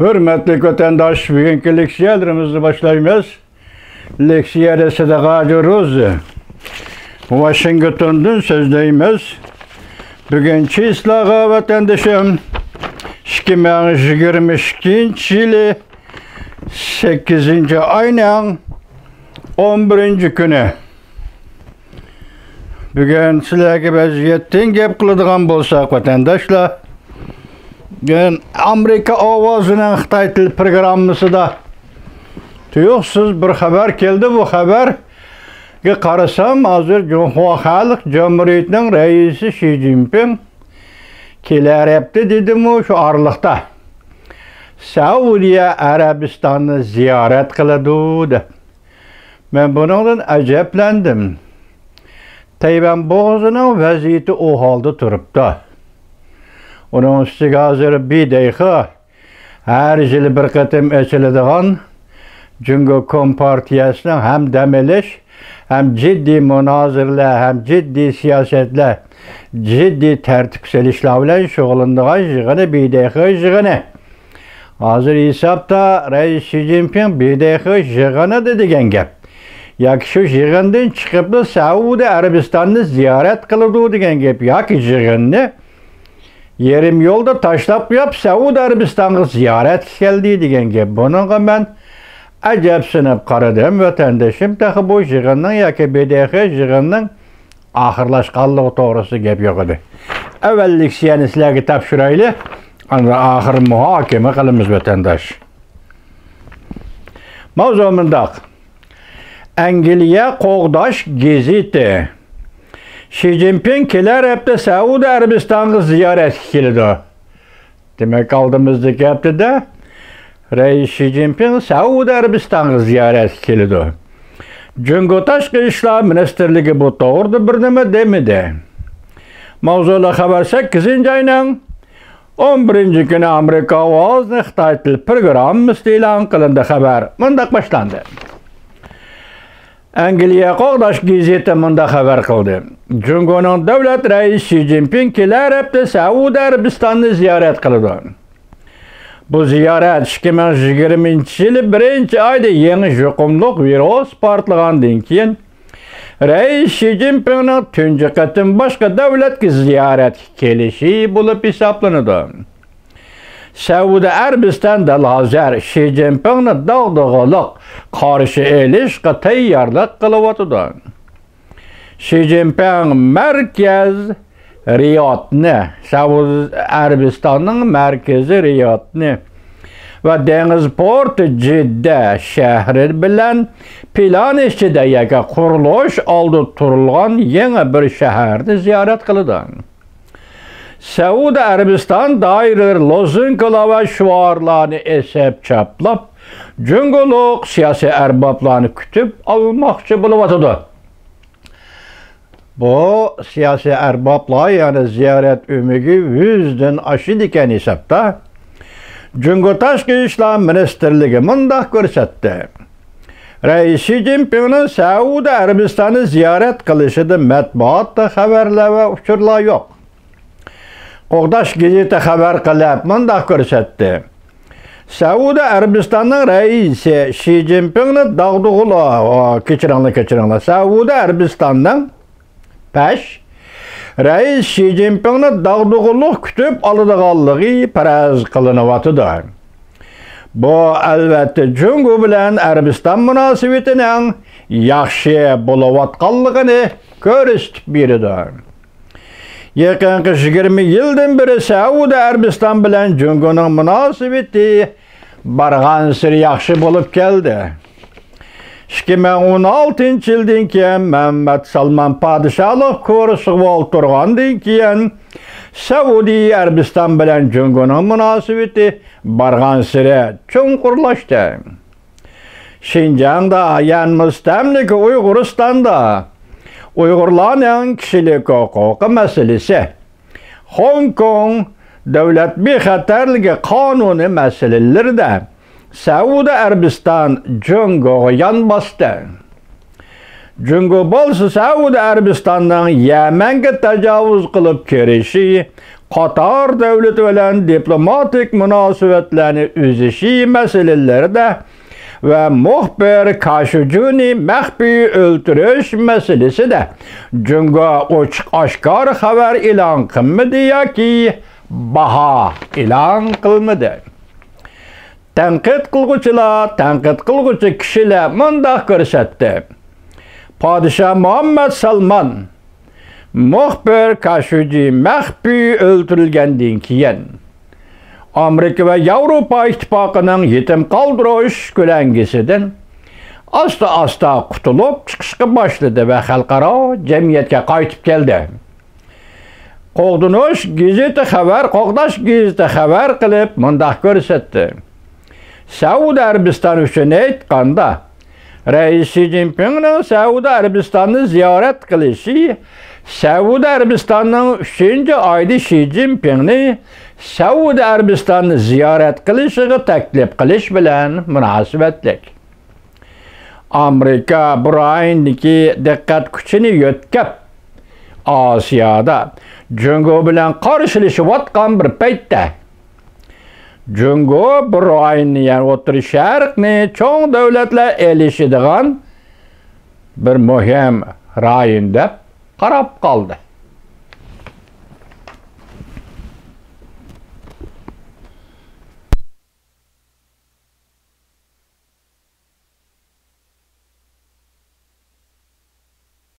Hürmetli vatandaş, bugünkü leksiyalarımızı başlayımız. Leksiyada sadaqacı rozu. Washington'dan sözdeyimiz. Bugünkü islaha vatandaşım 2022 yılı 8. ayının 11. günü. Bugün sizlerge vaziyettin gep kılıdığan bolsak vatandaşlar. Amerika Ovazı'nın Xitay Til programımızı da tuyuqsuz bir haber geldi. Bu haber ki qarasam hazır Halk Cumhuriyeti'nin reisi Xi Jinping kelerepti dedim o şu aralıkta. Saudiya Arabistan'ı ziyaret kılıdı. Ben bununla aceplendim. Tayvan boğazının vaziyeti o halde turupta. Onun üstüge hazır bir dakika her yıl bir kıtım açıldıgan Cumhuriyet Kompartiyası'nın hem demeliş hem ciddi münazırla hem ciddi siyasetle ciddi tertipselişlerle şoğulunduğun jığını bir dakika jığını. Hazır hesapta Reis Xi Jinping bir dakika jığını dedigen gep. Yak şu jığından çıkıp da Saudi Arabistan'ı ziyaret kılıdı degen gep. Yak jığını yerim yolda taşlap yap Saudi Arabistan'ı ziyaret geldi degen gep. Bununla ben acepsinip qaradım vatandaşım tağı bu jığından yaki bir dakika jığından ahırlaşqanlığı doğrusu gep yok idi. Evvellik siyanislerge tapşıraylı, ahır muhakeme qılımız vatandaş. Mavzumundaq. Angliya Qoğdaş geziti. Xi Jinping keler hepte Saudi Arabistan'ı ziyaret kilidi. Demek aldığımızdaki hepte de Reis Xi Jinping Saudi Arabistan'ı ziyaret kilidi. Cumhuriyet Tashqi ishlar Ministerligi bu to'g'rida bir nima demidi. Mavzular xabar 8 ayning 11 kuni Amerika ovozini Xitoy til programmasi e'lon qilindi. Xabar mundaq boshlandi. Angliya Qo'g'dash gazeti mundaq xabar qildi. Jumhuriyatning davlat raisi Xi Jinping kelar hafta Saudiya Arabistonini ziyorat qiladi. Bu ziyorat 2020 yılı 1 ayda yeni yuqumluq virus partlagandan keyin Reis Xi Jinping'nin tunji qatim boshqa davlatga ziyorat kelishi bo'lib hisoblanadi. Saudiya Arabistonda hozir Xi Jinping'ni dag'dag'aliq qarshi olishga tayyorlik qilyotdi. Xi Jinping markaz Riyodni, Saudiya Arabistonning markazi Riyodni va dengiz porti Jidda shahri bilan plan ichida yaka qurilish oldi turilgan yangi bir shaharni ziyorat qildi. Saudiya Arabiston doiralar lozunkalar va shuarlarni esab chaplab, junguliq siyosiy arboblarni kutib olmoqchi bo'lyotdi. Bu siyasi erbablar yani ziyaret ümidi 100'den aşırı iken hesapta Cumhuriyet Tashqi ishlar Ministerligi mundaq ko'rsatdi. Reis Xi Jinping'nin Saudiya Arabistan'ı ziyaret qilishida matbuotda xabarlar va uchurlar yo'q. Qo'g'dash gazeti xabar qilib mundaq ko'rsatdi. Saudiya Arabistan'ning raisi Xi Jinping'ni kechiringlar. Saudiya Arabistan'dan Reis Xi Jinping'ni dag'dug'uluq kutib oladiganligi faraz qilinyapti. Bu albatta Jungo bilan Arabiston munosabatining yaxshi bo'layotganligini ko'rsatib beradi. Yaqinqi 20 yildan beri Saudiya Arabiston bilan Jungoning munosabati bargan sir yaxshi bo'lib keldi. 2016 yıldan keyin Mehmet Salman padişahlık kursuga o'tirgandan keyin Saudiya Arabiston bilan Jungoning munosabati bargan siri chunqurlashdi. Xinjiangda yan mustamlik Uyg'uristonda Uyg'urlarning kishilik huquqi masalasi, Hong Kong davlat bexatarligi qonuni masalalarida Saudiya Arabiston Jungoga yan bosdi. Jungo bo'lsa Saudiya Arabistonning Yamanga tajovuz qilib kirishi Katar devleti bilen diplomatik münasebetlerini üzüşi meseleleri de ve muhbir Kaşucuni mehbi öldürüş meselesi de cünga uçuk aşkar haber ilan kılmadı ya ki baha ilan kılmadı. Tenkit kılgıcı kişiler mındak görsetti. Padişah Muhammed Salman muhbir Kaşuci mehbi öldürülgenden keyin Amerika ve Avrupa İttifakının yetim kaldırış kölengisinden asta kutulup çıkışqa başladı ve halkara cemiyetke qaytıp geldi. Qoğdaş gizeti haber kılıp mındak görsetti. Saudi Arabistan üçün aytqanda Reis Xi Jinping'nin Saudi Arabistan'ı ziyaret kılışı Saudi Arabistan'ın 3. ayda Xi Jinping'ni Saudi Arabistan'ı ziyaret kılışığı teklif kılış bilen münasebetlik. Amerika bu ayındaki dikkat küçünü yötkep Asiyada Cungo bilen karşılaşıp atkan bir peytte Cungo bu ayını yani otur şarkını çoğun devletle elişidiğen bir mühim rayında qarab kaldı.